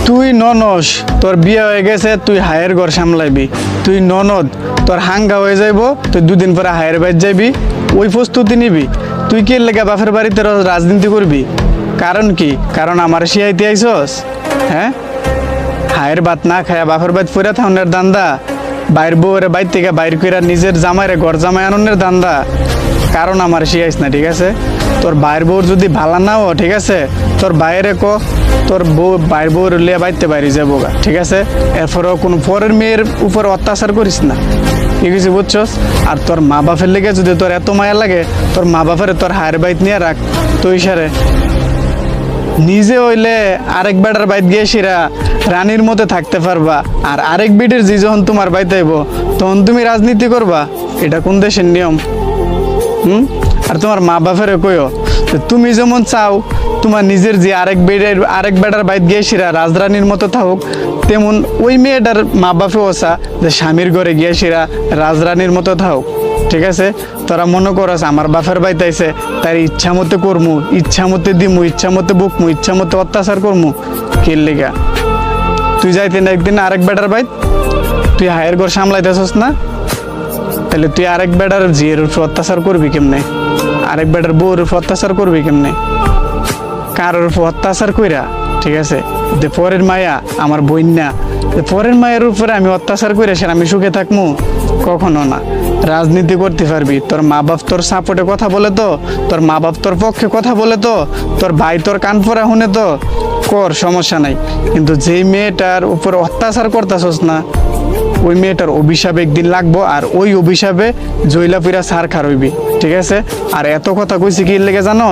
তুই ননস, তোর বিয়ে হয়ে গেছে, তুই হায়ের ঘর সামলাইবি। তুই ননদ, তোর হাঙ্গা হয়ে যাইব, তুই দুদিন পরে হায়ের বাড়ি যাইবি, ওই প্রস্তুতি নিবি। তুই কি লেগে বাপের বাড়িতে রাজনীতি করবি? কারণ কি? কারণ আমার শিয়াইতে আইসস? হ্যাঁ, হায়ের ভাত না খায়া বাপের বাড়ি পড়ে থাউনের দান্দা, বাইর বউরে বাইর থেকে বাইর কইরা নিজের জামাইরে ঘর জামাই আননের দান্দা। কারণ আমার শিয়াইস না, ঠিক আছে? তোর বাইর বউর যদি ভালা না ও, ঠিক আছে, তোর বাইরে তোর বউ বাইর বউর লিয়ে বাইতে বাইরে যাবো গা, ঠিক আছে? এরপরও কোনো পরের মেয়ের উপর অত্যাচার করিস না, ঠিক আছে? বুঝছস? আর তোর মা বাপের লেগে যদি তোর এত মায়া লাগে, তোর মা বাপের তোর হায়ের বাইত নিয়ে রাখ। তো ইশারে নিজে হইলে আরেক বেটার বাইত গিয়ে সিরা রানীর মতো থাকতে পারবা, আর আরেক বেটির জি যখন তোমার বাইত আইব তখন তুমি রাজনীতি করবা। এটা কোন দেশের নিয়ম? আর তোমার মা বাপের কইও তুমি যেমন চাও তোমার নিজের যে আরেক বেটার বাইত গিয়ে সিরা রাজরানীর মতো থাকুক, তেমন ওই মেয়েটার মা বাপেও চা যে স্বামীর ঘরে গিয়ে সিরা রাজরানীর মতো থাকুক, ঠিক আছে? তোরা মনে করস আমার বাপের বাইত আইছে, তার ইচ্ছা মতো করমু, ইচ্ছা মতো দিমু, ইচ্ছা মতো বুকমু, ইচ্ছা মতো অত্যাচার করমু। কির লিগা? তুই যাইতে না একদিন আরেক বেটার বাইত, তুই হায়ের ঘর সামলাইতেছস না? তাহলে তুই আরেক বেটার জিয়ের উপর অত্যাচার করবি কেমনে? আরেক বেটার বউর উপর অত্যাচার করবি কেমনে? কারোর উপর অত্যাচার কইরা, ঠিক আছে, যে পরের মায়া আমার বন্যা, পরের মায়ের উপরে আমি অত্যাচার করে সে আমি সুখে থাকবো? কখনো না। রাজনীতি করতে পারবি, তোর মা বাপ তোর সাপোর্টে কথা বলে তো, তোর মা বাপ তোর পক্ষে কথা বলে তো, তোর ভাই তোর কান পরা শুনে তো কর, সমস্যা নাই। কিন্তু যেই মেয়েটার উপর অত্যাচার করতেছস না, ওই মেয়েটার অভিশাপ একদিন লাগবো, আর ওই অভিশাপে জৈলা পিরা সার খার হইবি, ঠিক আছে? আর এত কথা কইছি কি লেগে জানো?